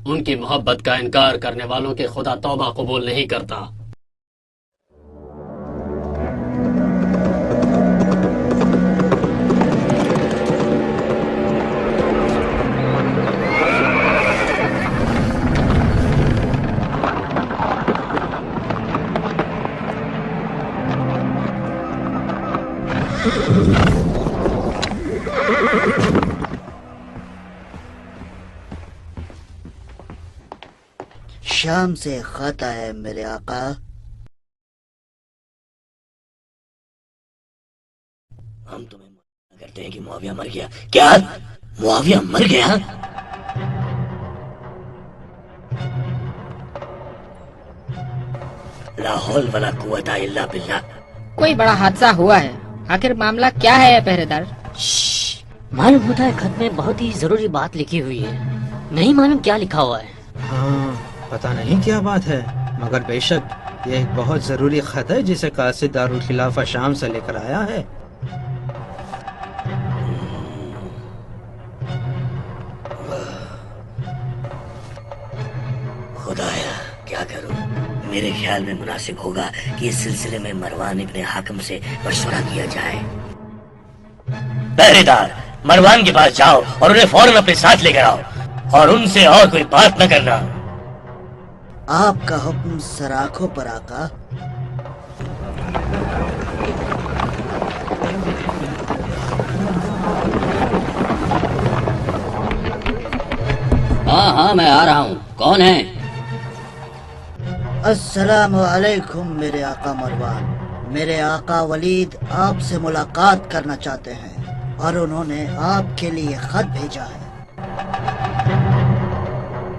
ان کی محبت کا انکار کرنے والوں کے خدا توبہ قبول نہیں کرتا۔ شام سے خط ہے میرے آقا۔ ہم تمہیں کرتے ہیں کہ معاویہ مر گیا۔ کیا معاویہ مر گیا؟ لا حول ولا قوت الا باللہ۔ کوئی بڑا حادثہ ہوا ہے، آخر معاملہ کیا ہے پہرے دار؟ معلوم ہوتا ہے خط میں بہت ہی ضروری بات لکھی ہوئی ہے، نہیں معلوم کیا لکھا ہوا ہے۔ ہاں پتہ نہیں کیا بات ہے، مگر بے شک یہ ایک بہت ضروری خط ہے جسے قاصد دارالخلافہ شام سے لے کر آیا ہے۔ خدایا کیا کروں؟ میرے خیال میں مناسب ہوگا کہ اس سلسلے میں مروان ابن حاکم سے مشورہ کیا جائے۔ پہرے دار، مروان کے پاس جاؤ اور انہیں فوراً اپنے ساتھ لے کر آؤ، اور ان سے اور کوئی بات نہ کرنا۔ آپ کا حکم سراخوں پر آقا۔ ہاں میں آ رہا ہوں، کون ہے؟ السلام علیکم میرے آقا مروان، میرے آقا ولید آپ سے ملاقات کرنا چاہتے ہیں اور انہوں نے آپ کے لیے خط بھیجا ہے۔